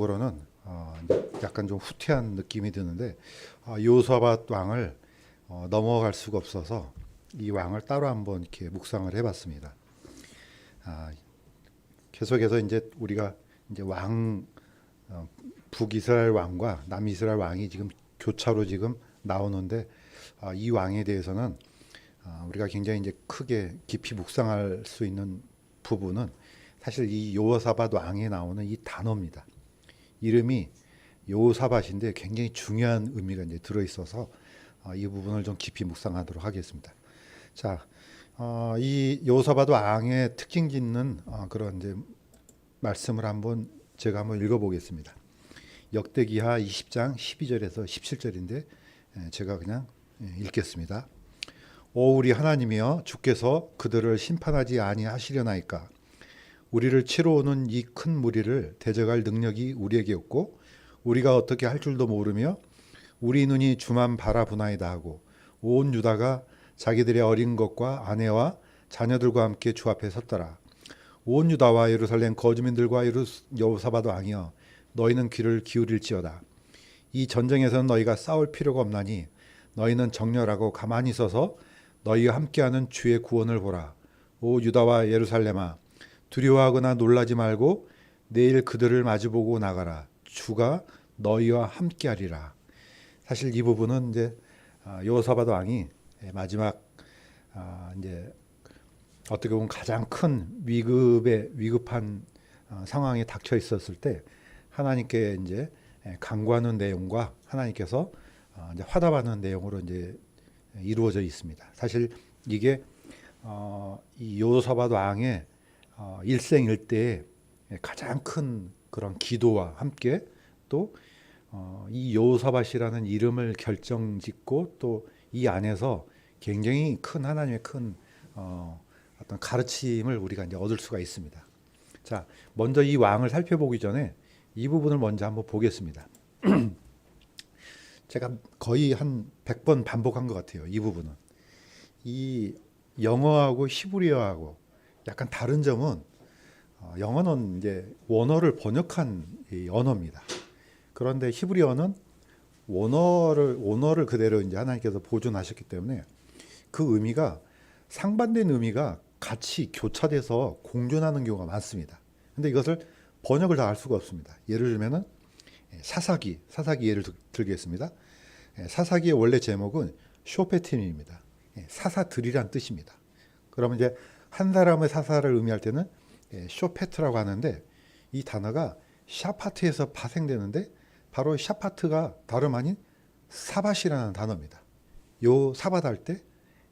으로는 이제 약간 좀 후퇴한 느낌이 드는데 요사밧 왕을 넘어갈 수가 없어서 이 왕을 따로 한번 이렇게 묵상을 해봤습니다. 아, 계속해서 이제 우리가 이제 북이스라엘 왕과 남이스라엘 왕이 지금 교차로 지금 나오는데 이 왕에 대해서는 우리가 굉장히 이제 크게 깊이 묵상할 수 있는 부분은 사실 이 여호사밧 왕에 나오는 이 단어입니다. 이름이 여호사밧인데 굉장히 중요한 의미가 이제 들어 있어서 이 부분을 좀 깊이 묵상하도록 하겠습니다. 자, 이 여호사밧 왕의 특징 짓는 그런 이제 말씀을 제가 한번 읽어보겠습니다. 역대기하 20장 12절에서 17절인데 제가 그냥 읽겠습니다. 오 우리 하나님이여 주께서 그들을 심판하지 아니하시려나이까 우리를 치러 오는 이 큰 무리를 대적할 능력이 우리에게 없고 우리가 어떻게 할 줄도 모르며 우리 눈이 주만 바라보나이다 하고 온 유다가 자기들의 어린 것과 아내와 자녀들과 함께 주 앞에 섰더라. 온 유다와 예루살렘 거주민들과 여호사밧 왕이여 너희는 귀를 기울일지어다. 이 전쟁에서는 너희가 싸울 필요가 없나니 너희는 정렬하고 가만히 서서 너희와 함께하는 주의 구원을 보라. 오 유다와 예루살렘아 두려워하거나 놀라지 말고 내일 그들을 마주보고 나가라. 주가 너희와 함께하리라. 사실 이 부분은 이제 여호사밧 왕이 마지막 이제 어떻게 보면 가장 큰 위급한 상황에 닥쳐 있었을 때 하나님께 이제 간구하는 내용과 하나님께서 이제 화답하는 내용으로 이제 이루어져 있습니다. 사실 이게 이 여호사밧 왕의 일생일대의 가장 큰 그런 기도와 함께 또 이 여호사밧이라는 이름을 결정짓고 또 이 안에서 굉장히 큰 하나님의 큰 어떤 가르침을 우리가 이제 얻을 수가 있습니다. 자, 먼저 이 왕을 살펴보기 전에 이 부분을 먼저 한번 보겠습니다. 제가 거의 한 100번 반복한 것 같아요. 이 부분은. 이 영어하고 히브리어하고 약간 다른 점은 영어는 이제 원어를 번역한 이 언어입니다. 그런데 히브리어는 원어를 그대로 이제 하나님께서 보존하셨기 때문에 그 의미가 상반된 의미가 같이 교차돼서 공존하는 경우가 많습니다. 근데 이것을 번역을 다 할 수가 없습니다. 예를 들면은 사사기 예를 들겠습니다. 사사기의 원래 제목은 쇼페tim입니다. 사사들이란 뜻입니다. 그러면 이제 한 사람의 사사를 의미할 때는 쇼페트라고 하는데 이 단어가 샤파트에서 파생되는데 바로 샤파트가 다름 아닌 사밧이라는 단어입니다. 요 사밧 할 때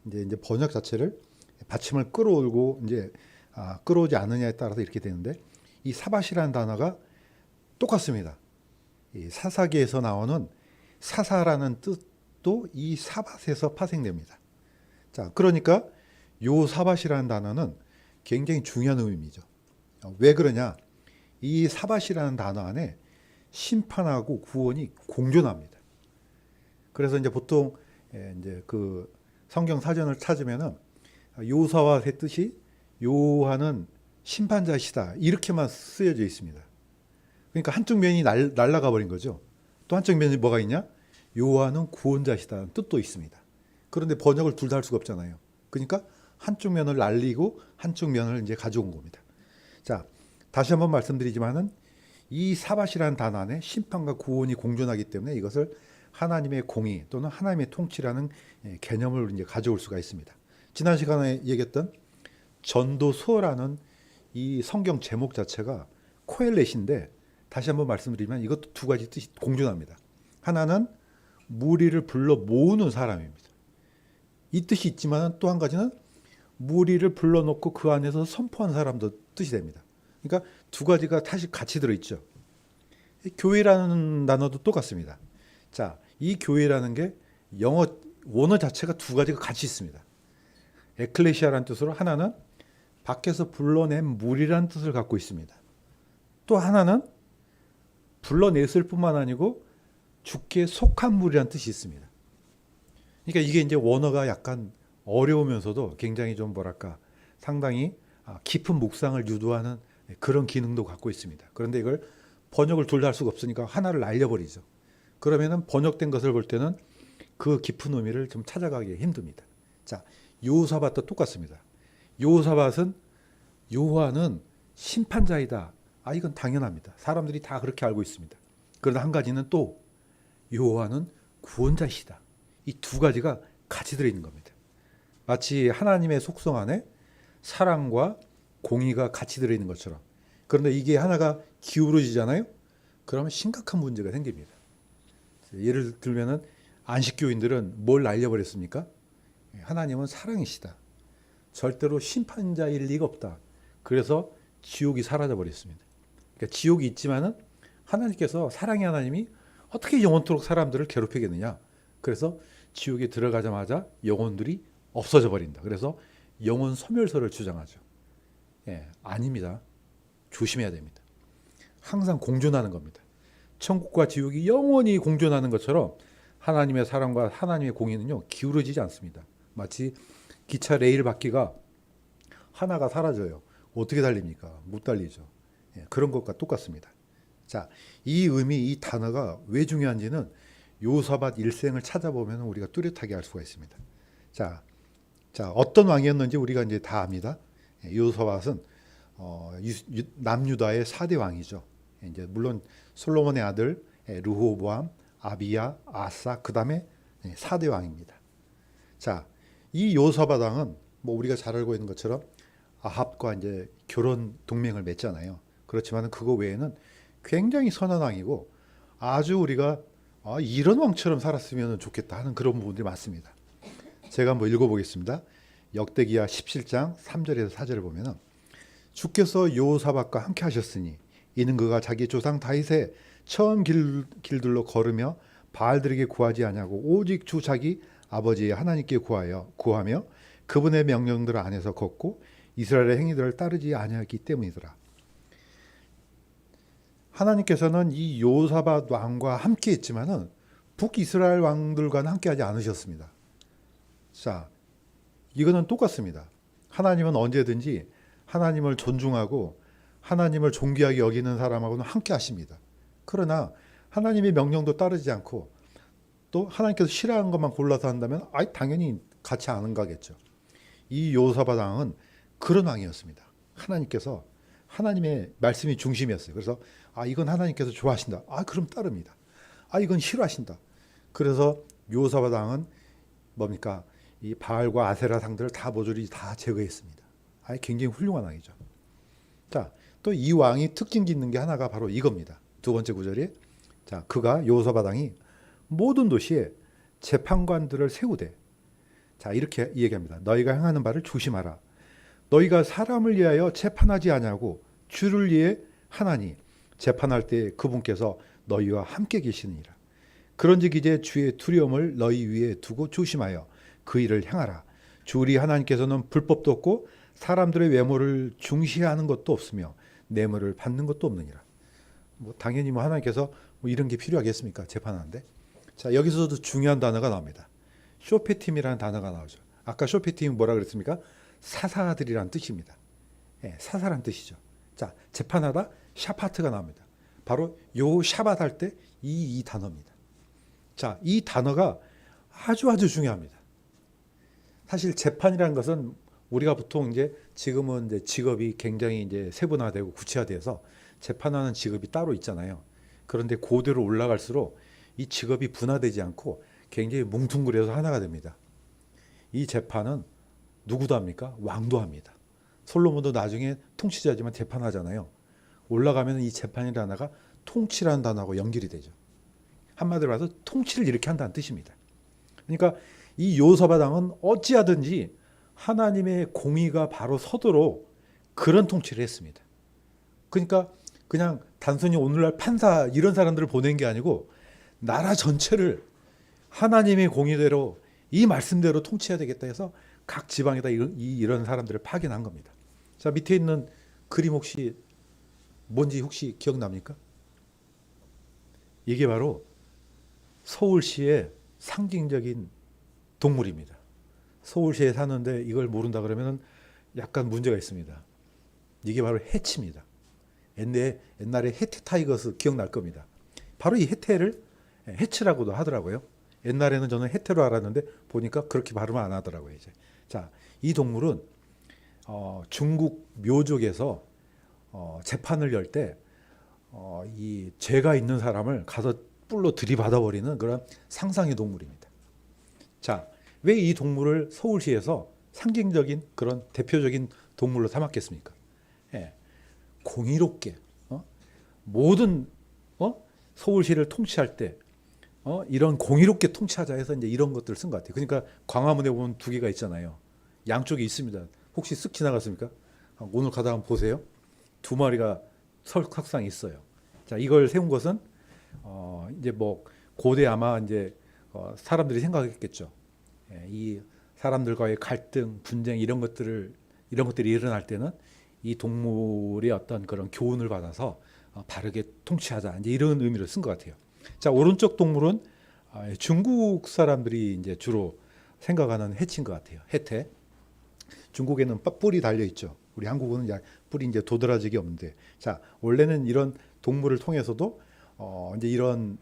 이제 번역 자체를 받침을 끌어올고 이제 끌어오지 않느냐에 따라서 이렇게 되는데 이 사밧이라는 단어가 똑같습니다. 이 사사기에서 나오는 사사라는 뜻도 이 사밧에서 파생됩니다. 자, 그러니까 요 사밧이라는 단어는 굉장히 중요한 의미죠. 왜 그러냐? 이 사밧이라는 단어 안에 심판하고 구원이 공존합니다. 그래서 이제 보통 이제 그 성경 사전을 찾으면은 요사밧의 뜻이 요한은 심판자시다 이렇게만 쓰여져 있습니다. 그러니까 한쪽 면이 날아가 버린 거죠. 또 한쪽 면이 뭐가 있냐? 요한은 구원자시다는 뜻도 있습니다. 그런데 번역을 둘 다 할 수가 없잖아요. 그러니까 한쪽 면을 날리고 한쪽 면을 이제 가져온 겁니다. 자, 다시 한번 말씀드리지만은 이 사밧이라는 단어 안에 심판과 구원이 공존하기 때문에 이것을 하나님의 공의 또는 하나님의 통치라는 개념을 이제 가져올 수가 있습니다. 지난 시간에 얘기했던 전도서라는 이 성경 제목 자체가 코엘렛인데 다시 한번 말씀드리면 이것도 두 가지 뜻이 공존합니다. 하나는 무리를 불러 모으는 사람입니다. 이 뜻이 있지만 또 한 가지는 무리를 불러놓고 그 안에서 선포한 사람도 뜻이 됩니다. 그러니까 두 가지가 다시 같이 들어있죠. 교회라는 단어도 똑같습니다. 자, 이 교회라는 게 영어 원어 자체가 두 가지가 같이 있습니다. 에클레시아라는 뜻으로 하나는 밖에서 불러낸 무리라는 뜻을 갖고 있습니다. 또 하나는 불러냈을 뿐만 아니고 주께 속한 무리라는 뜻이 있습니다. 그러니까 이게 이제 원어가 약간 어려우면서도 굉장히 좀 뭐랄까 상당히 깊은 묵상을 유도하는 그런 기능도 갖고 있습니다. 그런데 이걸 번역을 둘 다 할 수가 없으니까 하나를 날려버리죠. 그러면은 번역된 것을 볼 때는 그 깊은 의미를 좀 찾아가기 힘듭니다. 자, 요사밭도 똑같습니다. 요사밭은 요한은 심판자이다. 아, 이건 당연합니다. 사람들이 다 그렇게 알고 있습니다. 그러나 한 가지는 또 요한은 구원자시다. 이 두 가지가 같이 들어있는 겁니다. 마치 하나님의 속성 안에 사랑과 공의가 같이 들어있는 것처럼. 그런데 이게 하나가 기울어지잖아요. 그러면 심각한 문제가 생깁니다. 예를 들면은 안식교인들은 뭘 날려버렸습니까? 하나님은 사랑이시다. 절대로 심판자일 리가 없다. 그래서 지옥이 사라져버렸습니다. 그러니까 지옥이 있지만은 하나님께서 사랑의 하나님이 어떻게 영원토록 사람들을 괴롭히겠느냐. 그래서 지옥에 들어가자마자 영혼들이 없어져 버린다. 그래서 영혼 소멸설을 주장하죠. 아닙니다. 조심해야 됩니다. 항상 공존하는 겁니다. 천국과 지옥이 영원히 공존하는 것처럼 하나님의 사랑과 하나님의 공의는요, 기울어지지 않습니다. 마치 기차 레일 바퀴가 하나가 사라져요. 어떻게 달립니까? 못 달리죠. 그런 것과 똑같습니다. 자, 이 의미, 이 단어가 왜 중요한지는 요사밭 일생을 찾아보면 우리가 뚜렷하게 알 수가 있습니다. 자, 어떤 왕이었는지 우리가 이제 다 압니다. 요사밭은 남유다의 4대 왕이죠. 이제 물론 솔로몬의 아들 르호보암, 아비야, 아사, 그 다음에 4대 왕입니다. 자, 이 요사밭 왕은 뭐 우리가 잘 알고 있는 것처럼 아합과 이제 결혼 동맹을 맺잖아요. 그렇지만 그거 외에는 굉장히 선한 왕이고 아주 우리가 이런 왕처럼 살았으면 좋겠다 하는 그런 부분들이 많습니다. 제가 한번 읽어보겠습니다. 역대기야 17장 3절에서 4절을 보면은 주께서 여호사밧과 함께 하셨으니 이는 그가 자기 조상 다윗의 처음 길들로 걸으며 바알들에게 구하지 아니하고 오직 주 자기 아버지의 하나님께 구하며 그분의 명령들 안에서 걷고 이스라엘의 행위들을 따르지 아니하였기 때문이더라. 하나님께서는 이 여호사밧 왕과 함께 했지만은 북이스라엘 왕들과는 함께하지 않으셨습니다. 자, 이거는 똑같습니다. 하나님은 언제든지 하나님을 존중하고 하나님을 존귀하게 여기는 사람하고는 함께 하십니다. 그러나 하나님의 명령도 따르지 않고 또 하나님께서 싫어하는 것만 골라서 한다면 당연히 같이 안 가겠죠. 이 여호사밧 왕은 그런 왕이었습니다. 하나님께서 하나님의 말씀이 중심이었어요. 그래서 이건 하나님께서 좋아하신다. 그럼 따릅니다. 이건 싫어하신다. 그래서 여호사밧 왕은 뭡니까? 이 바알과 아세라 상들을 다 모조리 다 제거했습니다. 굉장히 훌륭한 왕이죠. 자, 또 이 왕이 특징 짓는 게 하나가 바로 이겁니다. 두 번째 구절에 자, 그가 여호사밧 왕이 모든 도시에 재판관들을 세우되 자, 이렇게 얘기합니다. 너희가 행하는 바를 조심하라. 너희가 사람을 위하여 재판하지 아니하고 주를 위해 하나니 재판할 때 그분께서 너희와 함께 계시느니라. 그런즉 이제 주의 두려움을 너희 위에 두고 조심하여 그 일을 행하라. 주 우리 하나님께서는 불법도 없고 사람들의 외모를 중시하는 것도 없으며 뇌물을 받는 것도 없느니라. 당연히 하나님께서 이런 게 필요하겠습니까? 재판하는데. 자, 여기서도 중요한 단어가 나옵니다. 쇼페팀이라는 단어가 나오죠. 아까 쇼페팀이 뭐라 그랬습니까? 사사들이란 뜻입니다. 사사란 뜻이죠. 자, 재판하다 샤파트가 나옵니다. 바로 요 샤밧 할 때 이 단어입니다. 자, 이 단어가 아주 중요합니다. 사실 재판이라는 것은 우리가 보통 지금은 직업이 굉장히 세분화되고 구체화돼서 재판하는 직업이 따로 있잖아요. 그런데 고대로 올라갈수록 이 직업이 분화되지 않고 굉장히 뭉뚱그려서 하나가 됩니다. 이 재판은 누구도 합니까? 왕도 합니다. 솔로몬도 나중에 통치자지만 재판하잖아요. 올라가면 이 재판이라는 단어가 통치라는 단어하고 연결이 되죠. 한마디로 해서 통치를 이렇게 한다는 뜻입니다. 그러니까 이 여호사밧 왕은 어찌하든지 하나님의 공의가 바로 서도록 그런 통치를 했습니다. 그러니까 그냥 단순히 오늘날 판사 이런 사람들을 보낸 게 아니고 나라 전체를 하나님의 공의대로 이 말씀대로 통치해야 되겠다 해서 각 지방에다 이런 사람들을 파견한 겁니다. 자, 밑에 있는 그림 혹시 뭔지 혹시 기억납니까? 이게 바로 서울시의 상징적인 동물입니다. 서울시에 사는데 이걸 모른다 그러면 약간 문제가 있습니다. 이게 바로 해치입니다. 옛날에 해태 타이거스 기억날 겁니다. 바로 이 해태를 해치라고도 하더라고요. 옛날에는 저는 해태로 알았는데 보니까 그렇게 발음을 안 하더라고요. 이제 자, 이 동물은 중국 묘족에서 재판을 열 때 이 죄가 있는 사람을 가서 뿔로 들이받아 버리는 그런 상상의 동물입니다. 자, 왜 이 동물을 서울시에서 상징적인 그런 대표적인 동물로 삼았겠습니까? 예, 공의롭게 모든 서울시를 통치할 때 이런 공의롭게 통치하자 해서 이제 이런 것들을 쓴 것 같아요. 그러니까 광화문에 보면 두 개가 있잖아요. 양쪽에 있습니다. 혹시 쓱 지나갔습니까? 오늘 가다 한번 보세요. 두 마리가 석상에 있어요. 자, 이걸 세운 것은 이제 뭐 고대 아마 이제 사람들이 생각했겠죠. 예, 이 사람들과의 갈등, 분쟁 이런 것들이 일어날 때는 이 동물의 어떤 그런 교훈을 받아서 바르게 통치하자 이제 이런 의미로 쓴 것 같아요. 자, 오른쪽 동물은 중국 사람들이 이제 주로 생각하는 해치인 것 같아요. 해태. 중국에는 뿔이 달려 있죠. 우리 한국은 뿔이 이제 도드라지게 없는데, 자, 원래는 이런 동물을 통해서도 이제 이런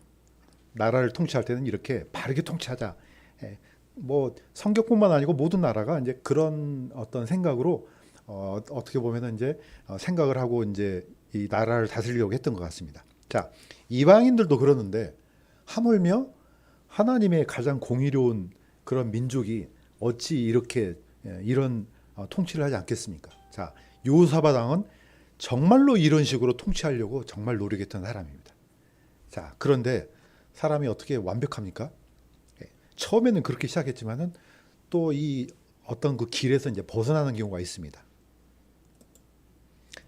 나라를 통치할 때는 이렇게 바르게 통치하자. 예, 뭐 성격뿐만 아니고 모든 나라가 이제 그런 어떤 생각으로 어떻게 보면은 이제 생각을 하고 이제 이 나라를 다스리려고 했던 것 같습니다. 자, 이방인들도 그러는데 하물며 하나님의 가장 공의로운 그런 민족이 어찌 이렇게 이런 통치를 하지 않겠습니까? 자, 요사밧 왕은 정말로 이런 식으로 통치하려고 정말 노력했던 사람입니다. 자, 그런데 사람이 어떻게 완벽합니까? 처음에는 그렇게 시작했지만은 또 이 어떤 그 길에서 이제 벗어나는 경우가 있습니다.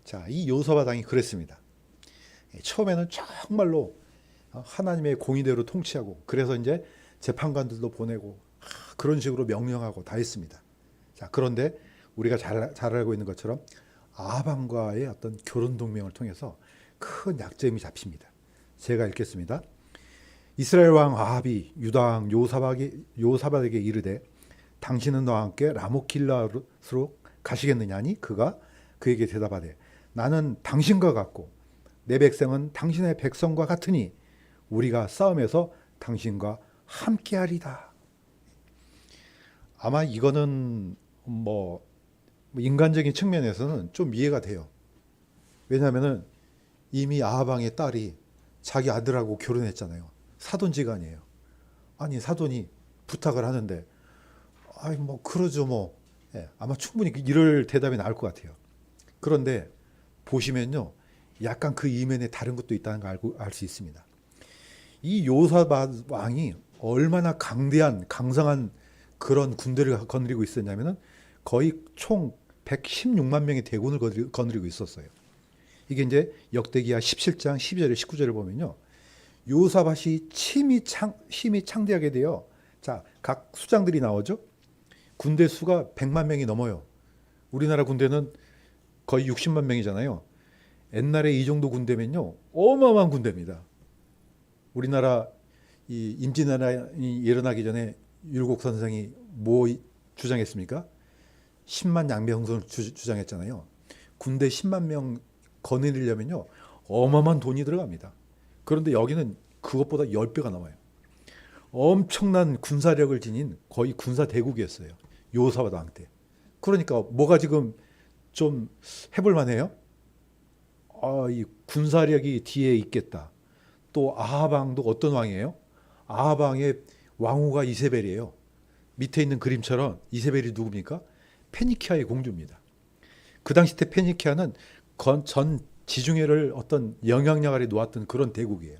자, 이 요사밧 왕이 그랬습니다. 처음에는 정말로 하나님의 공의대로 통치하고 그래서 이제 재판관들도 보내고 그런 식으로 명령하고 다 했습니다. 자, 그런데 우리가 잘 알고 있는 것처럼 아합과의 어떤 결혼 동맹을 통해서 큰 약점이 잡힙니다. 제가 읽겠습니다. 이스라엘 왕 아합이 유다 왕 요사밧에게 이르되 당신은 너와 함께 라모길라스로 가시겠느냐니 그가 그에게 대답하되 나는 당신과 같고 내 백성은 당신의 백성과 같으니 우리가 싸움에서 당신과 함께하리다. 아마 이거는 뭐 인간적인 측면에서는 좀 이해가 돼요. 왜냐하면은 이미 아합 왕의 딸이 자기 아들하고 결혼했잖아요. 사돈지간이에요. 아니 사돈이 부탁을 하는데 아이 뭐 그러죠 뭐. 예, 아마 충분히 이럴 대답이 나올 것 같아요. 그런데 보시면요, 약간 그 이면에 다른 것도 있다는 걸 알 수 있습니다. 이 요사밧 왕이 얼마나 강대한 강성한 그런 군대를 거느리고 있었냐면은 거의 총 116만 명의 대군을 거느리고 있었어요. 이게 이제 역대기하 17장 12절에 19절을 보면요, 요사밧이 힘이 창대하게 돼요. 자, 각 수장들이 나오죠. 군대 수가 100만 명이 넘어요. 우리나라 군대는 거의 60만 명이잖아요. 옛날에 이 정도 군대면요, 어마어마한 군대입니다. 우리나라 이 임진왜란이 일어나기 전에 율곡 선생이 뭐 주장했습니까? 10만 양병선을 주장했잖아요. 군대 10만 명 거느리려면요, 어마어마한 돈이 들어갑니다. 그런데 여기는 그것보다 10배가 넘어요. 엄청난 군사력을 지닌 거의 군사 대국이었어요. 요사밧 왕 때. 그러니까 뭐가 지금 좀 해볼 만해요? 이 군사력이 뒤에 있겠다. 또 아합 왕도 어떤 왕이에요? 아합 왕의 왕후가 이세벨이에요. 밑에 있는 그림처럼 이세벨이 누굽니까? 페니키아의 공주입니다. 그 당시 때 페니키아는 전 지중해를 어떤 영향력 아래 놓았던 그런 대국이에요.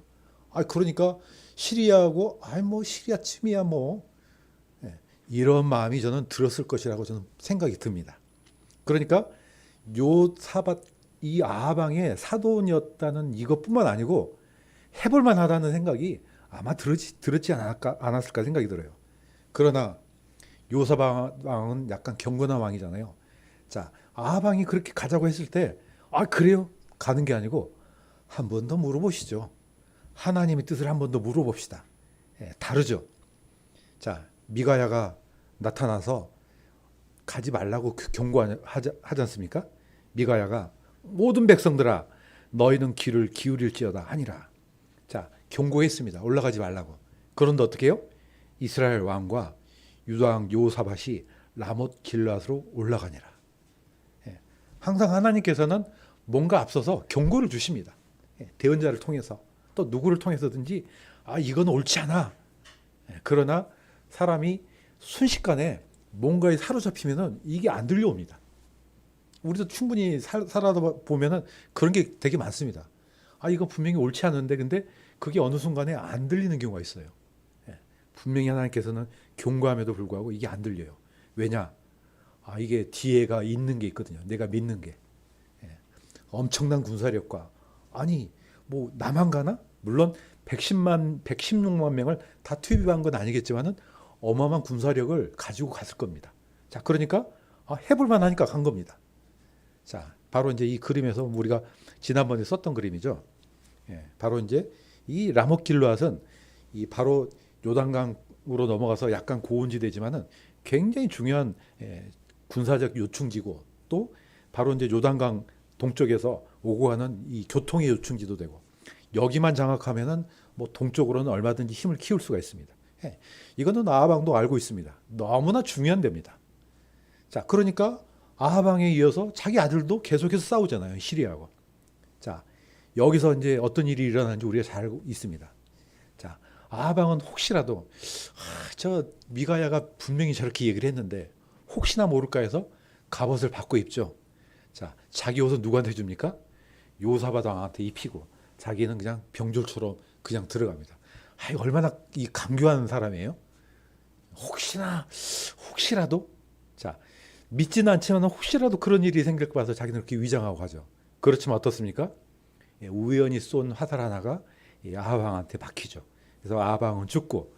그러니까 시리아하고 뭐 시리아쯤이야 뭐, 이런 마음이 저는 들었을 것이라고 저는 생각이 듭니다. 그러니까 요사밧 이 아합 왕의 사돈이었다는 이것뿐만 아니고 해볼 만하다는 생각이 아마 들었지 않았을까 생각이 들어요. 그러나 요사밧 왕은 약간 경건한 왕이잖아요. 자, 아합 왕이 그렇게 가자고 했을 때 그래요? 가는 게 아니고 한 번 더 물어보시죠. 하나님의 뜻을 한 번 더 물어봅시다. 다르죠. 자, 미가야가 나타나서 가지 말라고 경고하지 않습니까? 미가야가 모든 백성들아, 너희는 귀를 기울일지어다 하니라. 자, 경고했습니다. 올라가지 말라고. 그런데 어떻게 해요? 이스라엘 왕과 유다 왕 여호사밧이 라못 길르앗으로 올라가니라. 예, 항상 하나님께서는 뭔가 앞서서 경고를 주십니다. 예, 대언자를 통해서 또 누구를 통해서든지 이건 옳지 않아. 예, 그러나 사람이 순식간에 뭔가에 사로잡히면은 이게 안 들려옵니다. 우리도 충분히 살아다 보면은 그런 게 되게 많습니다. 이거 분명히 옳지 않은데 근데 그게 어느 순간에 안 들리는 경우가 있어요. 예, 분명히 하나님께서는 경고함에도 불구하고 이게 안 들려요. 왜냐? 이게 뒤에가 있는 게 있거든요. 내가 믿는 게. 예, 엄청난 군사력과 뭐 나만 가나? 물론 116만 명을 다 투입한 건 아니겠지만은 어마어마한 군사력을 가지고 갔을 겁니다. 자, 그러니까 해볼만 하니까 간 겁니다. 자, 바로 이제 이 그림에서 우리가 지난번에 썼던 그림이죠. 예, 바로 이제 이 라못 길르앗은 이 바로 요단강으로 넘어가서 약간 고온지대지만은 굉장히 중요한 군사적 요충지고 또 바로 이제 요단강 동쪽에서 오고 가는 이 교통의 요충지도 되고 여기만 장악하면은 뭐 동쪽으로는 얼마든지 힘을 키울 수가 있습니다. 예, 이거는 아하방도 알고 있습니다. 너무나 중요한 데입니다. 자, 그러니까 아하방에 이어서 자기 아들도 계속해서 싸우잖아요. 시리아하고. 자, 여기서 이제 어떤 일이 일어나는지 우리가 잘 알고 있습니다. 자, 아하방은 혹시라도 저 미가야가 분명히 저렇게 얘기를 했는데 혹시나 모를까 해서 갑옷을 바꿔 입죠. 자, 자기 옷은 누구한테 줍니까? 요사밧 왕한테 입히고 자기는 그냥 병졸처럼 그냥 들어갑니다. 얼마나 이 강교한 사람이에요? 혹시라도 자, 믿지는 않지만 혹시라도 그런 일이 생길 것 같아서 자기는 그렇게 위장하고 가죠. 그렇지만 어떻습니까? 우연히 쏜 화살 하나가 아합 왕한테 박히죠. 그래서 아합 왕은 죽고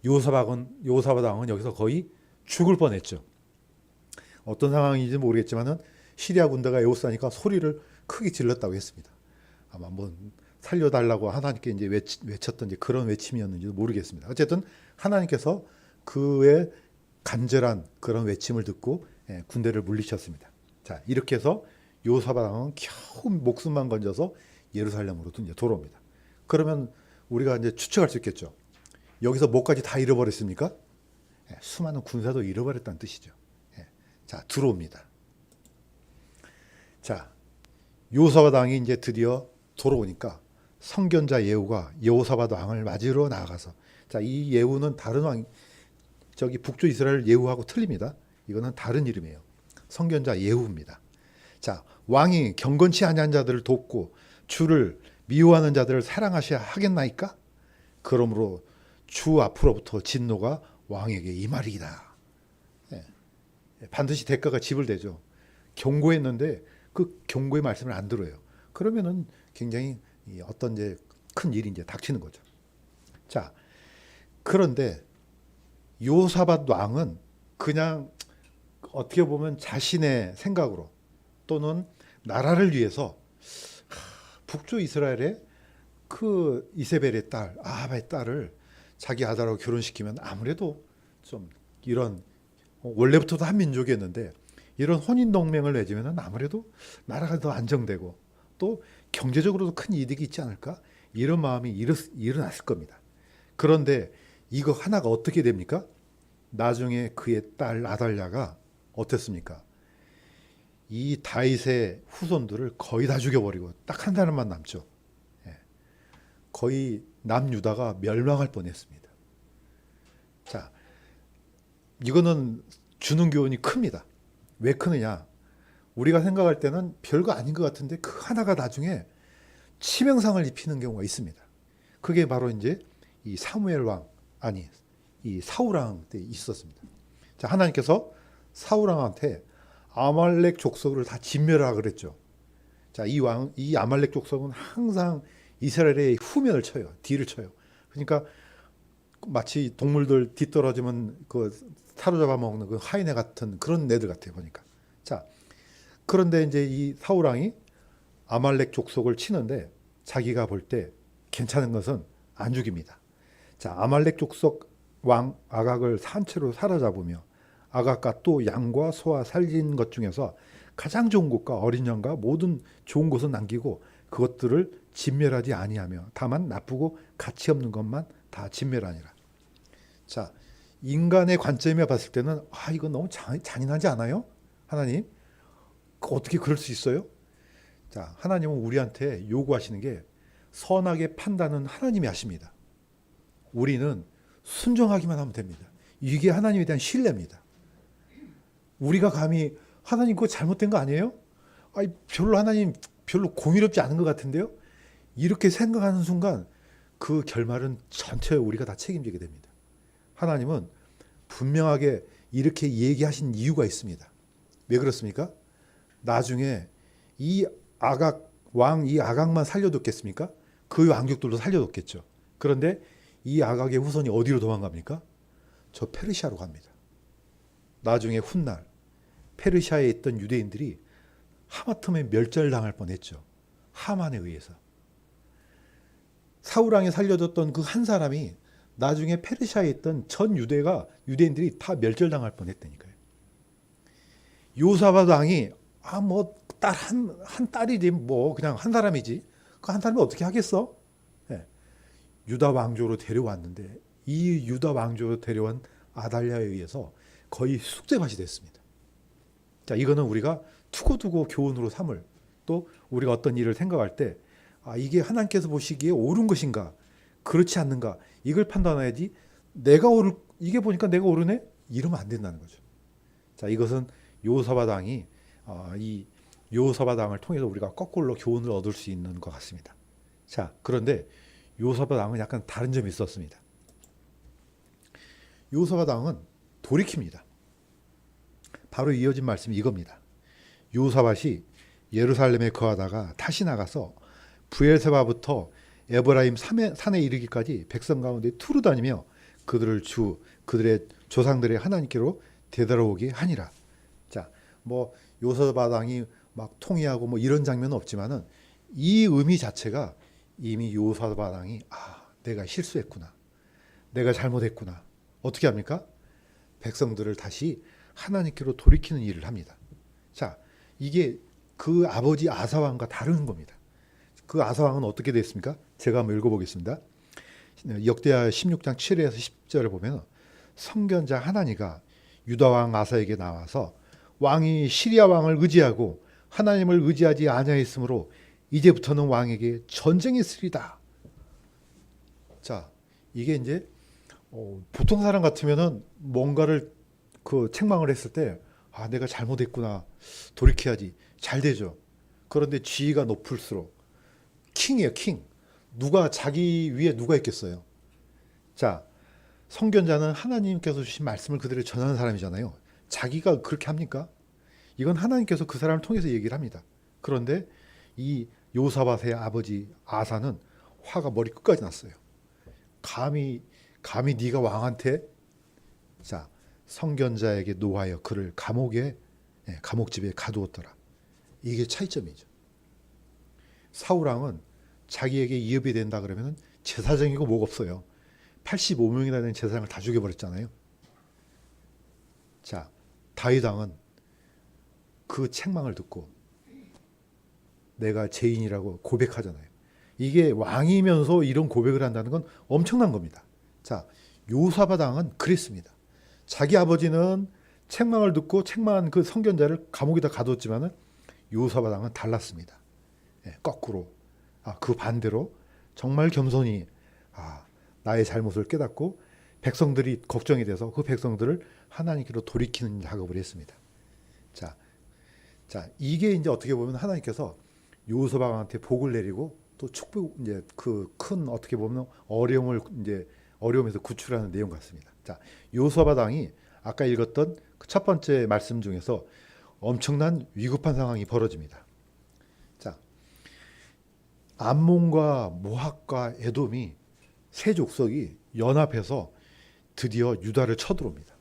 여호사밧 왕은 여기서 거의 죽을 뻔했죠. 어떤 상황인지 모르겠지만은 시리아 군대가 에워싸니까 소리를 크게 질렀다고 했습니다. 아마 뭐 살려달라고 하나님께 이제 외쳤던 이제 그런 외침이었는지도 모르겠습니다. 어쨌든 하나님께서 그의 간절한 그런 외침을 듣고 군대를 물리쳤습니다. 자, 이렇게 해서 여호사밧 왕은 겨우 목숨만 건져서 예루살렘으로 이제 돌아옵니다. 그러면 우리가 이제 추측할 수 있겠죠. 여기서 뭐까지 다 잃어버렸습니까? 수많은 군사도 잃어버렸다는 뜻이죠. 자, 들어옵니다. 자, 여호사밧 왕이 이제 드디어 돌아오니까 선견자 예후가 여호사밧 왕을 맞으러 나아가서 자, 이 예후는 다른 왕 저기 북쪽 이스라엘 예후하고 틀립니다. 이거는 다른 이름이에요. 선견자 예후입니다. 자, 왕이 경건치 아니한 자들을 돕고 주를 미워하는 자들을 사랑하셔야 하겠나이까? 그러므로 주 앞으로부터 진노가 왕에게 임하리이다. 반드시 대가가 지불되죠. 경고했는데 그 경고의 말씀을 안 들어요. 그러면은 굉장히 어떤 이제 큰 일이 이제 닥치는 거죠. 자, 그런데 요사밧 왕은 그냥 어떻게 보면 자신의 생각으로 또는 나라를 위해서 북쪽 이스라엘의 그 이세벨의 딸, 아합의 딸을 자기 아들하고 결혼시키면 아무래도 좀 이런 원래부터도 한 민족이었는데 이런 혼인 동맹을 맺으면 아무래도 나라가 더 안정되고 또 경제적으로도 큰 이득이 있지 않을까? 이런 마음이 일어났을 겁니다. 그런데 이거 하나가 어떻게 됩니까? 나중에 그의 딸 아달랴가 어땠습니까? 이 다윗의 후손들을 거의 다 죽여버리고 딱 한 사람만 남죠. 거의 남유다가 멸망할 뻔했습니다. 자, 이거는 주는 교훈이 큽니다. 왜 크느냐? 우리가 생각할 때는 별거 아닌 것 같은데 그 하나가 나중에 치명상을 입히는 경우가 있습니다. 그게 바로 이제 이 사무엘 왕, 이 사울 왕 때 있었습니다. 자, 하나님께서 사울 왕한테 아말렉 족속을 다 진멸하라 그랬죠. 자, 이 아말렉 족속은 항상 이스라엘의 후면을 쳐요. 뒤를 쳐요. 그러니까 마치 동물들 뒤떨어지면 그 사로잡아 먹는 그 하이네 같은 그런 애들 같아요, 보니까. 자, 그런데 이제 이 사울 왕이 아말렉 족속을 치는데 자기가 볼 때 괜찮은 것은 안 죽입니다. 자, 아말렉 족속 왕 아각을 산채로 사로잡으며 아각과 또 양과 소와 살린 것 중에서 가장 좋은 것과 어린 양과 모든 좋은 것은 남기고 그것들을 진멸하지 아니하며 다만 나쁘고 가치 없는 것만 다 진멸하니라. 자, 인간의 관점에 봤을 때는 이건 너무 잔인하지 않아요? 하나님? 어떻게 그럴 수 있어요? 자, 하나님은 우리한테 요구하시는 게 선악의 판단은 하나님이 하십니다. 우리는 순종하기만 하면 됩니다. 이게 하나님에 대한 신뢰입니다. 우리가 감히 하나님 그거 잘못된 거 아니에요? 별로 하나님 별로 공의롭지 않은 것 같은데요? 이렇게 생각하는 순간 그 결말은 전체 우리가 다 책임지게 됩니다. 하나님은 분명하게 이렇게 얘기하신 이유가 있습니다. 왜 그렇습니까? 나중에 이 아각만 살려뒀겠습니까? 그 왕족들도 살려뒀겠죠. 그런데 이 아각의 후손이 어디로 도망갑니까? 저 페르시아로 갑니다. 나중에 훗날 페르시아에 있던 유대인들이 하마터면 멸절당할 뻔했죠. 하만에 의해서. 사울왕이 살려줬던 그 한 사람이 나중에 페르시아에 있던 전 유대인들이 다 멸절당할 뻔했다니까요. 요사밧 왕이 딸 한 딸이지 그냥 한 사람이지. 그 한 사람이 어떻게 하겠어? 네. 유다 왕조로 데려왔는데 이 유다 왕조로 데려온 아달랴에 의해서 거의 쑥대밭이 됐습니다. 자, 이거는 우리가 두고두고 교훈으로 삼을, 또 우리가 어떤 일을 생각할 때 이게 하나님께서 보시기에 옳은 것인가 그렇지 않는가 이걸 판단해야지. 이게 보니까 내가 옳으네? 이러면 안 된다는 거죠. 자, 이것은 여호사밧 왕이 이 여호사밧 왕을 통해서 우리가 거꾸로 교훈을 얻을 수 있는 것 같습니다. 자, 그런데 여호사밧 왕은 약간 다른 점이 있었습니다. 여호사밧 왕은 돌이킵니다. 바로 이어진 말씀이 이겁니다. 여호사밧이 예루살렘에 거하다가 다시 나가서 브엘세바부터 에브라임 산에 이르기까지 백성 가운데 투루 다니며 그들의 조상들의 하나님께로 되돌아오게 하니라. 자, 여호사밧 왕이 막 통일하고 이런 장면은 없지만은 이 의미 자체가 이미 여호사밧 왕이 내가 실수했구나, 내가 잘못했구나. 어떻게 합니까? 백성들을 다시 하나님께로 돌이키는 일을 합니다. 자, 이게 그 아버지 아사왕과 다른 겁니다. 그 아사왕은 어떻게 됐습니까? 제가 한번 읽어보겠습니다. 역대하 16장 7에서 10절을 보면 선견자 하나니가 유다왕 아사에게 나와서 왕이 시리아 왕을 의지하고 하나님을 의지하지 아니하였으므로 이제부터는 왕에게 전쟁이 있으리다. 자, 이게 이제 보통 사람 같으면은 뭔가를 책망을 했을 때 내가 잘못했구나, 돌이켜야지, 잘 되죠. 그런데 지위가 높을수록 킹이에요, 킹. 자기 위에 누가 있겠어요? 자, 선견자는 하나님께서 주신 말씀을 그대로 전하는 사람이잖아요. 자기가 그렇게 합니까? 이건 하나님께서 그 사람을 통해서 얘기를 합니다. 그런데 이 요사밧의 아버지 아사는 화가 머리 끝까지 났어요. 감히 네가 왕한테, 자, 선견자에게 노하여 그를 감옥집에 가두었더라. 이게 차이점이죠. 사울왕은 자기에게 이업이 된다 그러면 제사장이고 뭐가 없어요. 85명이나 되는 제사장을 다 죽여버렸잖아요. 자, 다윗왕은 그 책망을 듣고 내가 죄인이라고 고백하잖아요. 이게 왕이면서 이런 고백을 한다는 건 엄청난 겁니다. 자, 요사밧 왕은 그랬습니다. 자기 아버지는 책망을 듣고 책망한 그 선견자를 감옥에다 가뒀지만은 요사밧 왕은 달랐습니다. 거꾸로 그 반대로 정말 겸손히 나의 잘못을 깨닫고 백성들이 걱정이 돼서 그 백성들을 하나님께로 돌이키는 작업을 했습니다. 자, 이게 이제 어떻게 보면 하나님께서 여호사밧 왕한테 복을 내리고 또 축복, 이제 그 큰 어떻게 보면 어려움에서 구출하는 내용 같습니다. 자, 여호사밧 왕이 아까 읽었던 그 첫 번째 말씀 중에서 엄청난 위급한 상황이 벌어집니다. 자, 암몬과 모압과 에돔이 세 족속이 연합해서 드디어 유다를 쳐들어옵니다.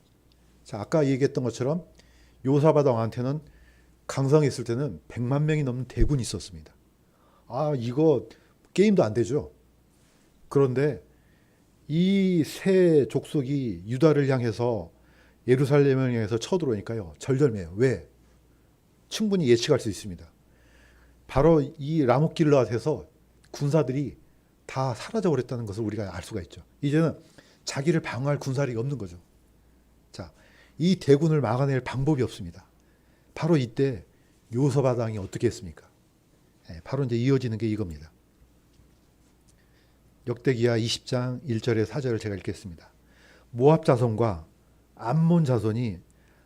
자, 아까 얘기했던 것처럼 여호사밧 왕한테는 강성에 있을 때는 100만 명이 넘는 대군이 있었습니다. 이거 게임도 안 되죠. 그런데 이 세 족속이 유다를 향해서 예루살렘을 향해서 쳐들어오니까요, 절절매요. 왜? 충분히 예측할 수 있습니다. 바로 이 라못 길르앗에서 군사들이 다 사라져 버렸다는 것을 우리가 알 수가 있죠. 이제는 자기를 방어할 군사력이 없는 거죠. 자, 이 대군을 막아낼 방법이 없습니다. 바로 이때 요사밧 왕이 어떻게 했습니까? 바로 이제 이어지는 게 이겁니다. 역대기야 20장 1절에 4절을 제가 읽겠습니다. 모압 자손과 암몬 자손이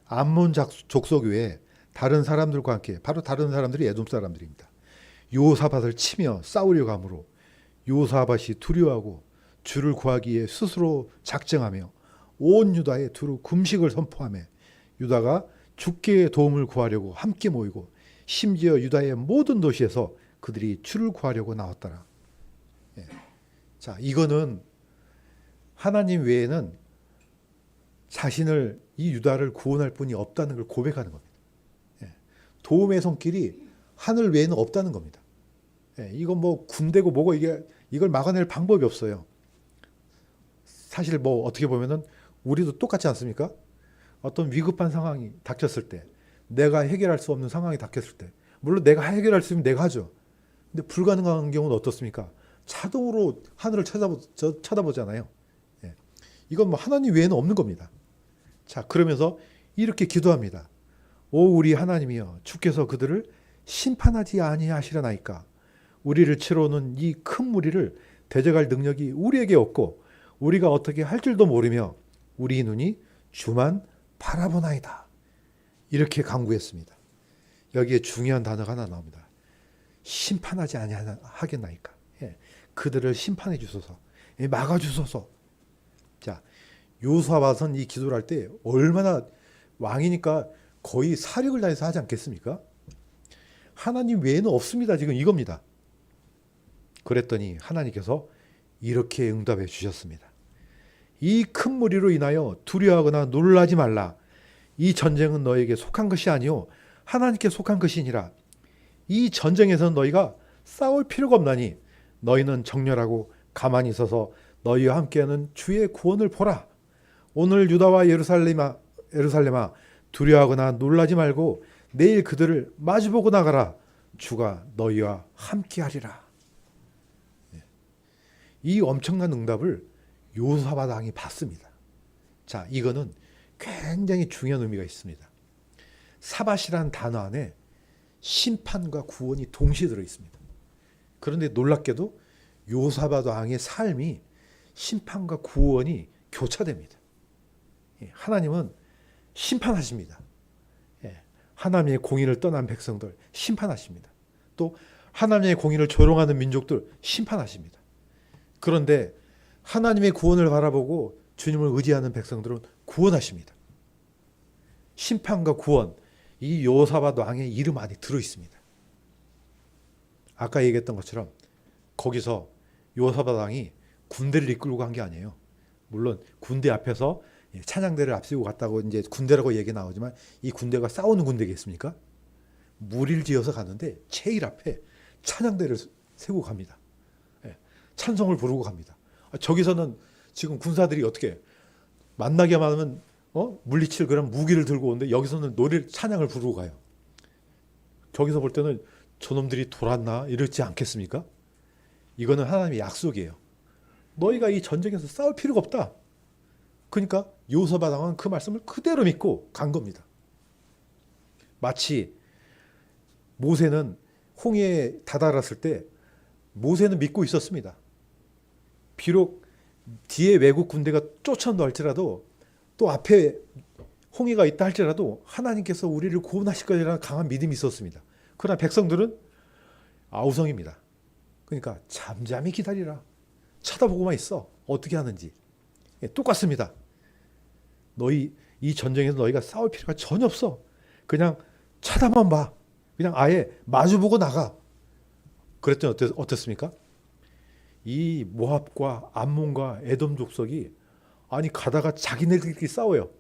암몬 족속 외에 다른 사람들과 함께, 바로 다른 사람들이 에돔 사람들입니다, 요사밧을 치며 싸우려고 하므로 요사밧이 두려워하고 주를 구하기에 스스로 작정하며 온 유다에 두루 금식을 선포하며 유다가 주께 도움을 구하려고 함께 모이고 심지어 유다의 모든 도시에서 그들이 주를 구하려고 나왔더라. 예. 자, 이거는 하나님 외에는 자신을, 이 유다를 구원할 분이 없다는 걸 고백하는 겁니다. 예. 도움의 손길이 하늘 외에는 없다는 겁니다. 예. 이건 뭐 군대고 뭐고 이걸 막아낼 방법이 없어요. 사실 뭐 어떻게 보면은 우리도 똑같지 않습니까? 어떤 위급한 상황이 닥쳤을 때, 내가 해결할 수 없는 상황이 닥쳤을 때, 물론 내가 해결할 수 있으면 내가 하죠. 근데 불가능한 경우는 어떻습니까? 자동으로 하늘을 쳐다보잖아요. 예. 이건 뭐 하나님 외에는 없는 겁니다. 자, 그러면서 이렇게 기도합니다. 오 우리 하나님이여, 주께서 그들을 심판하지 아니하시려나이까. 우리를 치러 오는 이 큰 무리를 대적할 능력이 우리에게 없고 우리가 어떻게 할 줄도 모르며 우리 눈이 주만 바라보나이다. 이렇게 간구했습니다. 여기에 중요한 단어가 하나 나옵니다. 심판하지 아니하겠나이까. 예. 그들을 심판해 주소서. 예. 막아 주소서. 자, 요사밧은 이 기도를 할 때 얼마나, 왕이니까 거의 사력을 다해서 하지 않겠습니까? 하나님 외에는 없습니다. 지금 이겁니다. 그랬더니 하나님께서 이렇게 응답해 주셨습니다. 이 큰 무리로 인하여 두려워하거나 놀라지 말라. 이 전쟁은 너에게 속한 것이 아니요 하나님께 속한 것이니라. 이 전쟁에서는 너희가 싸울 필요가 없나니 너희는 정렬하고 가만히 있어서 너희와 함께하는 주의 구원을 보라. 오늘 유다와 예루살렘아 두려워하거나 놀라지 말고 내일 그들을 마주보고 나가라. 주가 너희와 함께하리라. 이 엄청난 응답을 요사밧 왕이 받습니다. 자, 이거는 굉장히 중요한 의미가 있습니다. 사밧이라는 단어 안에 심판과 구원이 동시에 들어 있습니다. 그런데 놀랍게도 요사밧 왕의 삶이 심판과 구원이 교차됩니다. 하나님은 심판하십니다. 하나님의 공의를 떠난 백성들 심판하십니다. 또 하나님의 공의를 조롱하는 민족들 심판하십니다. 그런데 하나님의 구원을 바라보고 주님을 의지하는 백성들은 구원하십니다. 심판과 구원, 이 요사밧 왕의 이름 안에 들어 있습니다. 아까 얘기했던 것처럼 거기서 요사밧 왕이 군대를 이끌고 간 게 아니에요. 물론 군대 앞에서 찬양대를 앞세우고 갔다고 이제 군대라고 얘기 나오지만 이 군대가 싸우는 군대겠습니까? 무리를 지어서 가는데 제일 앞에 찬양대를 세우고 갑니다. 찬송을 부르고 갑니다. 저기서는 지금 군사들이 어떻게 만나기만 하면 물리칠 그런 무기를 들고 오는데 여기서는 찬양을 부르고 가요. 저기서 볼 때는 저놈들이 돌았나 이러지 않겠습니까? 이거는 하나님의 약속이에요. 너희가 이 전쟁에서 싸울 필요가 없다. 그러니까 요사밧 왕은 그 말씀을 그대로 믿고 간 겁니다. 마치 모세는 홍해에 다다랐을 때 모세는 믿고 있었습니다. 비록 뒤에 외국 군대가 쫓아온다 할지라도 또 앞에 홍해가 있다 할지라도 하나님께서 우리를 구원하실 거라는 강한 믿음이 있었습니다. 그러나 백성들은 아우성입니다. 그러니까 잠잠히 기다리라. 쳐다보고만 있어. 어떻게 하는지. 똑같습니다. 너희 이 전쟁에서 너희가 싸울 필요가 전혀 없어. 그냥 쳐다만 봐. 그냥 아예 마주보고 나가. 그랬더니 어땠습니까? 이 모압과 암몬과 에돔 족속이 아니 가다가 자기네들끼리 싸워요.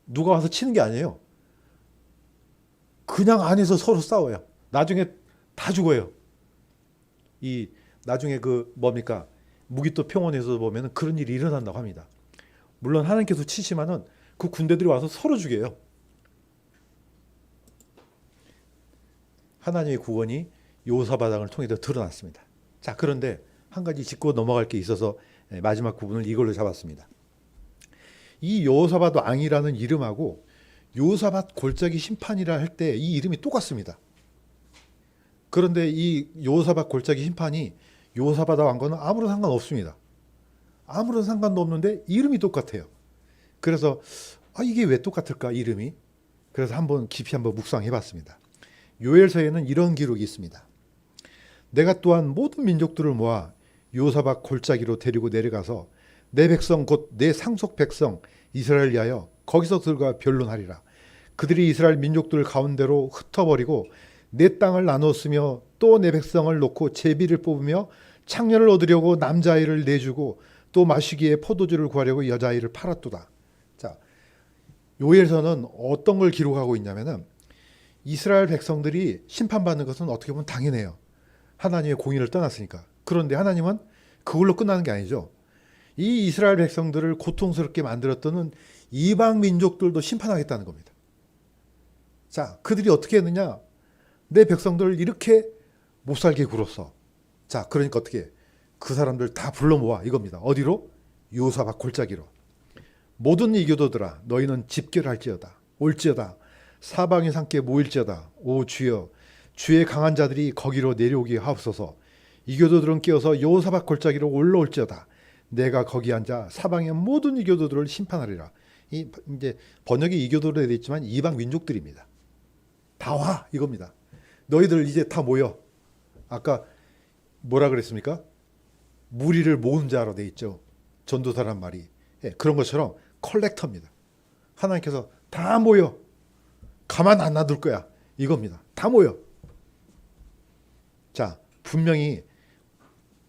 누가 와서 치는 게 아니에요. 그냥 안에서 서로 싸워요. 나중에 다 죽어요. 이 나중에 그 뭡니까? 무기토 평원에서 보면 그런 일이 일어난다고 합니다. 물론 하나님께서 치시면은 그 군대들이 와서 서로 죽여요. 하나님의 구원이 여호사밧 왕을 통해서 드러났습니다. 자, 그런데 한 가지 짚고 넘어갈 게 있어서 마지막 부분을 이걸로 잡았습니다. 이 여호사밧 왕이라는 이름하고 여호사밧 골짜기 심판이라 할 때 이 이름이 똑같습니다. 그런데 이 여호사밧 골짜기 심판이 여호사밧 왕과는 아무런 상관없습니다. 아무런 상관도 없는데 이름이 똑같아요. 그래서 이게 왜 똑같을까 이름이? 그래서 깊이 한번 묵상해봤습니다. 요엘서에는 이런 기록이 있습니다. 내가 또한 모든 민족들을 모아 여호사밧 골짜기로 데리고 내려가서 내 백성 곧 내 상속 백성 이스라엘 위하여 거기서 들과 변론하리라. 그들이 이스라엘 민족들 가운데로 흩어버리고 내 땅을 나눴으며 또 내 백성을 놓고 제비를 뽑으며 창녀를 얻으려고 남자아이를 내주고 또 마시기에 포도주를 구하려고 여자아이를 팔았도다. 자, 요엘서는 어떤 걸 기록하고 있냐면은 이스라엘 백성들이 심판받는 것은 어떻게 보면 당연해요. 하나님의 공의를 떠났으니까. 그런데 하나님은 그걸로 끝나는 게 아니죠. 이 이스라엘 백성들을 고통스럽게 만들었던 이방 민족들도 심판하겠다는 겁니다. 자, 그들이 어떻게 했느냐? 내 백성들을 이렇게 못살게 굴었어. 자, 그러니까 어떻게 해? 그 사람들 다 불러 모아 이겁니다. 어디로? 여호사밧 골짜기로. 모든 이교도들아 너희는 집결할지어다. 올지어다. 사방이 함께 모일지어다. 오 주여, 주의 강한 자들이 거기로 내려오게 하옵소서. 이교도들은 깨어서 여호사밧 골짜기로 올라올지어다. 내가 거기 앉아 사방의 모든 이교도들을 심판하리라. 이제 번역이 이교도로 되어 있지만 이방 민족들입니다. 다 와 이겁니다. 너희들 이제 다 모여. 아까 뭐라 그랬습니까? 무리를 모은 자로 돼 있죠. 전도사란 말이. 그런 것처럼 컬렉터입니다. 하나님께서 다 모여. 가만 안 놔둘 거야. 이겁니다. 다 모여. 자, 분명히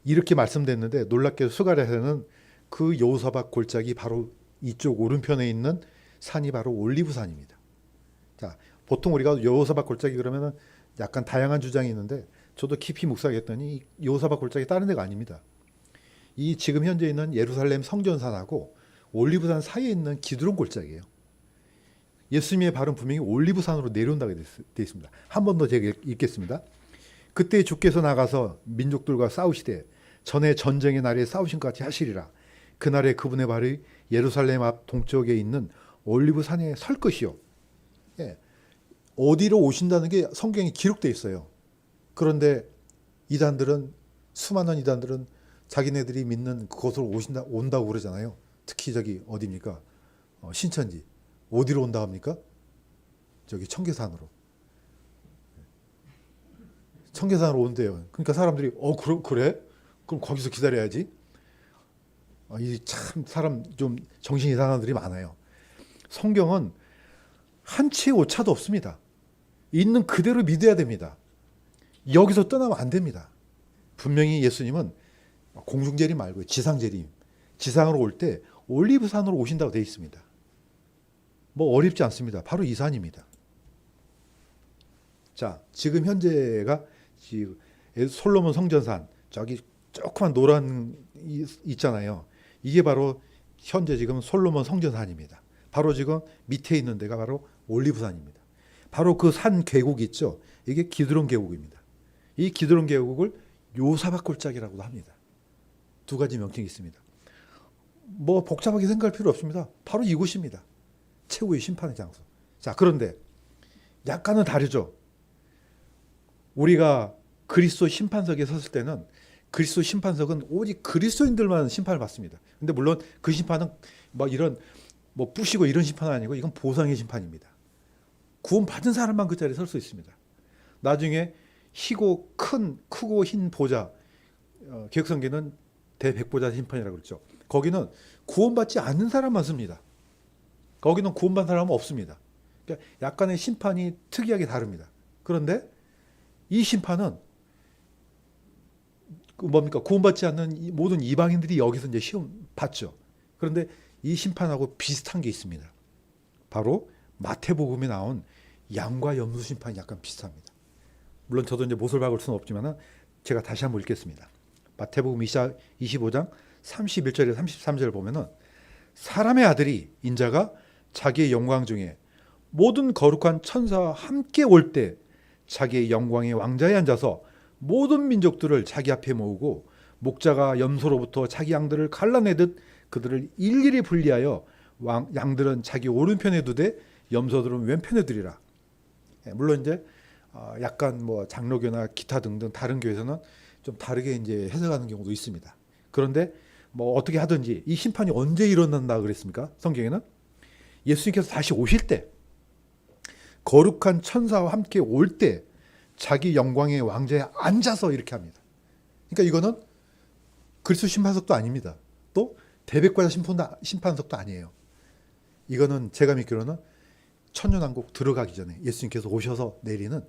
이렇게 말씀됐는데 놀랍게도 스가랴서는 그 여호사밧 골짜기 바로 이쪽 오른편에 있는 산이 바로 올리브산입니다. 자, 보통 우리가 여호사밧 골짜기 그러면은 약간 다양한 주장이 있는데 저도 깊이 묵상했더니 여호사밧 골짜기 다른 데가 아닙니다. 이 지금 현재 있는 예루살렘 성전산하고 올리브산 사이에 있는 기드론 골짜기예요. 예수님의 발은 분명히 올리브산으로 내려온다고 되어 있습니다. 한 번 더 제가 읽겠습니다. 그때 주께서 나가서 민족들과 싸우시되 전에 전쟁의 날에 싸우신 것 같이 하시리라. 그날에 그분의 발이 예루살렘 앞 동쪽에 있는 올리브산에 설 것이요. 어디로 오신다는 게 성경에 기록되어 있어요. 그런데 이단들은, 수많은 이단들은 자기네들이 믿는 그곳으로 온다고 그러잖아요. 특히 저기 어디입니까? 신천지. 어디로 온다 합니까? 저기 청계산으로. 청계산으로 온대요. 그러니까 사람들이 그래? 그럼 거기서 기다려야지. 이 참 사람 좀 정신 이상한 사람들이 많아요. 성경은 한치의 오차도 없습니다. 있는 그대로 믿어야 됩니다. 여기서 떠나면 안 됩니다. 분명히 예수님은 공중재림 말고 지상재림, 지상으로 올 때 올리브산으로 오신다고 되어 있습니다. 뭐 어렵지 않습니다. 바로 이 산입니다. 자, 지금 현재가 솔로몬 성전산, 저기 조그만 노란 있잖아요. 이게 바로 현재 지금 솔로몬 성전산입니다. 바로 지금 밑에 있는 데가 바로 올리브산입니다. 바로 그 산 계곡이 있죠. 이게 기드론 계곡입니다. 이 기드론 계곡을 여호사밧 골짜기라고도 합니다. 두 가지 명칭이 있습니다. 뭐 복잡하게 생각할 필요 없습니다. 바로 이곳입니다. 최후의 심판의 장소. 자, 그런데 약간은 다르죠. 우리가 그리스도 심판석에 섰을 때는 그리스도 심판석은 오직 그리스도인들만 심판을 받습니다. 근데 물론 그 심판은 막 이런 뭐 부시고 이런 심판은 아니고 이건 보상의 심판입니다. 구원 받은 사람만 그 자리에 설 수 있습니다. 나중에 크고 흰 보좌, 개혁성경은 대백보자 심판이라고 그랬죠. 거기는 구원받지 않는 사람만 씁니다. 거기는 구원받은 사람은 없습니다. 그러니까 약간의 심판이 특이하게 다릅니다. 그런데 이 심판은 뭡니까? 구원받지 않는 모든 이방인들이 여기서 이제 시험 받죠. 그런데 이 심판하고 비슷한 게 있습니다. 바로 마태복음에 나온 양과 염소 심판이 약간 비슷합니다. 물론 저도 이제 못을 박을 수는 없지만 제가 다시 한번 읽겠습니다. 마태복음 25장 31절에 33절을 보면은 사람의 아들이 인자가 자기의 영광 중에 모든 거룩한 천사와 함께 올 때 자기의 영광의 왕자에 앉아서 모든 민족들을 자기 앞에 모으고 목자가 염소로부터 자기 양들을 갈라내듯 그들을 일일이 분리하여 양들은 자기 오른편에 두되 염소들은 왼편에 두리라. 물론 이제 약간 뭐 장로교나 기타 등등 다른 교회에서는 좀 다르게 이제 해석하는 경우도 있습니다. 그런데 뭐 어떻게 하든지 이 심판이 언제 일어난다 그랬습니까? 성경에는 예수님께서 다시 오실 때, 거룩한 천사와 함께 올 때 자기 영광의 왕좌에 앉아서 이렇게 합니다. 그러니까 이거는 그리스도 심판석도 아닙니다. 또 대백과자 심판석도 아니에요. 이거는 제가 믿기로는 천년왕국 들어가기 전에 예수님께서 오셔서 내리는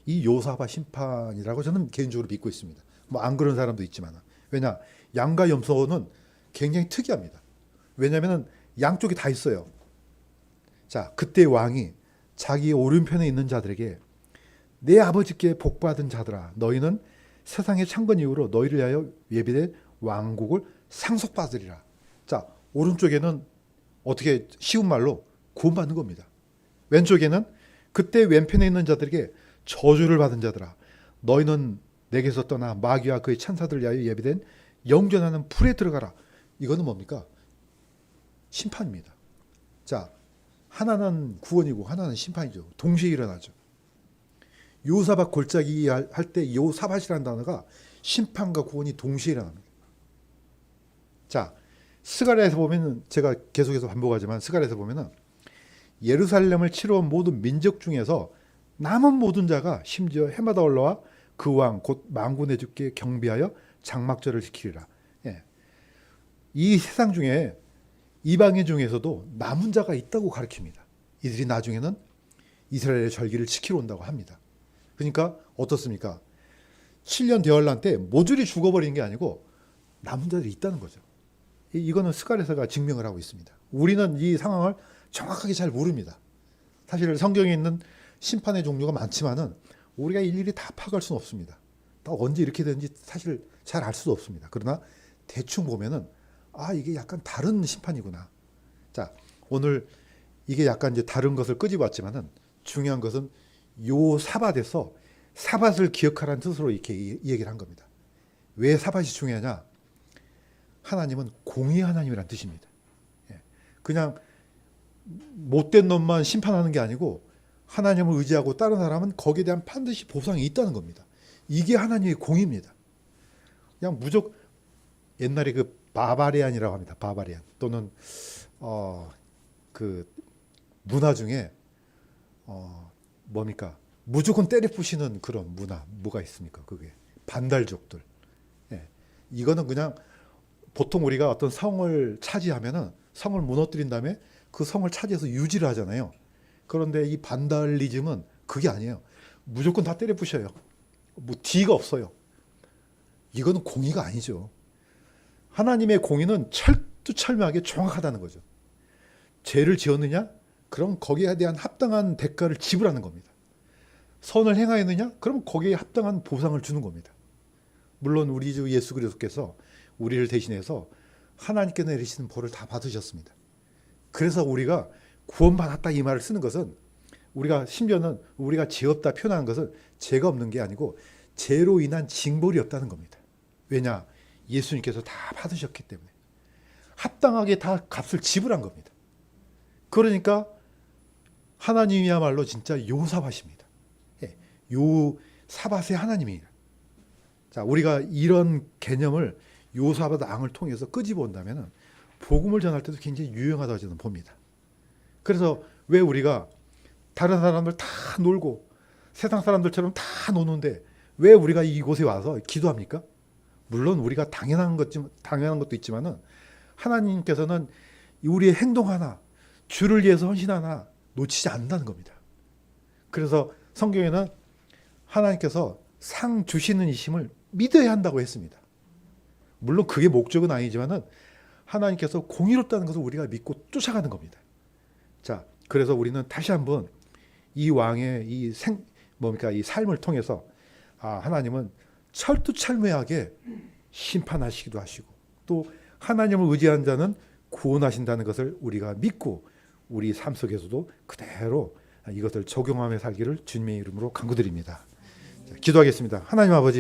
이 요사바 심판이라고 저는 개인적으로 믿고 있습니다. 뭐 안 그런 사람도 있지만. 왜냐? 양과 염소는 굉장히 특이합니다. 왜냐하면 양쪽이 다 있어요. 자, 그때 왕이 자기 오른편에 있는 자들에게 내 아버지께 복받은 자들아, 너희는 세상의 창건 이후로 너희를 위하여 예비된 왕국을 상속받으리라. 자, 오른쪽에는 어떻게 쉬운 말로 구원받는 겁니다. 왼쪽에는 그때 왼편에 있는 자들에게 저주를 받은 자들아, 너희는 내게서 떠나 마귀와 그의 천사들을 위하여 예비된 영전하는 풀에 들어가라. 이거는 뭡니까? 심판입니다. 자, 하나는 구원이고 하나는 심판이죠. 동시에 일어나죠. 요사밭 골짜기 할 때 요사밭이라는 단어가 심판과 구원이 동시에 일어납니다. 자, 스가랴에서 보면은, 제가 계속해서 반복하지만 스가랴에서 보면은 예루살렘을 치러 온 모든 민족 중에서 남은 모든 자가 심지어 해마다 올라와 그 왕 곧 만군의 주께 경배하여 장막절을 지키리라. 예. 이 세상 중에 이방인 중에서도 남은 자가 있다고 가르칩니다. 이들이 나중에는 이스라엘의 절기를 지키러 온다고 합니다. 그러니까 어떻습니까? 7년 대환란 때 모조리 죽어버린 게 아니고 남은 자들이 있다는 거죠. 이거는 스가랴서가 증명을 하고 있습니다. 우리는 이 상황을 정확하게 잘 모릅니다. 사실 성경에 있는 심판의 종류가 많지만은 우리가 일일이 다 파악할 수는 없습니다. 다 언제 이렇게 되는지 사실 잘 알 수도 없습니다. 그러나 대충 보면은 이게 약간 다른 심판이구나. 자, 오늘 이게 약간 이제 다른 것을 끄집어왔지만은 중요한 것은 요 사밧에서 사밧을 기억하라는 뜻으로 이렇게 얘기를 한 겁니다. 왜 사밧이 중요하냐? 하나님은 공의 하나님이란 뜻입니다. 그냥 못된 놈만 심판하는 게 아니고 하나님을 의지하고 다른 사람은 거기에 대한 반드시 보상이 있다는 겁니다. 이게 하나님의 공의입니다. 그냥 무조건 옛날에 그 바바리안이라고 합니다. 바바리안 또는 그 문화 중에 뭡니까? 무조건 때려 부시는 그런 문화 뭐가 있습니까? 그게 반달족들. 예. 이거는 그냥 보통 우리가 어떤 성을 차지하면은 성을 무너뜨린 다음에 그 성을 차지해서 유지를 하잖아요. 그런데 이 반달리즘은 그게 아니에요. 무조건 다 때려 부셔요. 뭐 뒤가 없어요. 이거는 공의가 아니죠. 하나님의 공의는 철두철미하게 정확하다는 거죠. 죄를 지었느냐? 그럼 거기에 대한 합당한 대가를 지불하는 겁니다. 선을 행하였느냐? 그럼 거기에 합당한 보상을 주는 겁니다. 물론 우리 주 예수 그리스도께서 우리를 대신해서 하나님께 내리시는 벌을 다 받으셨습니다. 그래서 우리가 구원받았다 이 말을 쓰는 것은, 우리가 심지어는 우리가 죄 없다 표현하는 것은 죄가 없는 게 아니고 죄로 인한 징벌이 없다는 겁니다. 왜냐? 예수님께서 다 받으셨기 때문에 합당하게 다 값을 지불한 겁니다. 그러니까 하나님이야말로 진짜 요사밭입니다. 요사밭의 하나님이에요. 자, 우리가 이런 개념을 요사밭 앙을 통해서 끄집어 온다면 복음을 전할 때도 굉장히 유용하다고 저는 봅니다. 그래서 왜 우리가 다른 사람들 다 놀고 세상 사람들처럼 다 노는데 왜 우리가 이곳에 와서 기도합니까? 물론 우리가 당연한 것도 있지만은 하나님께서는 우리의 행동 하나, 주를 위해서 헌신 하나 놓치지 않는다는 겁니다. 그래서 성경에는 하나님께서 상 주시는 이심을 믿어야 한다고 했습니다. 물론 그게 목적은 아니지만은 하나님께서 공의롭다는 것을 우리가 믿고 쫓아가는 겁니다. 자, 그래서 우리는 다시 한번 이 왕의 이 삶을 통해서 하나님은 철두철미하게 심판하시기도 하시고 또 하나님을 의지한 자는 구원하신다는 것을 우리가 믿고 우리 삶 속에서도 그대로 이것을 적용하며 살기를 주님의 이름으로 간구드립니다. 자, 기도하겠습니다. 하나님 아버지,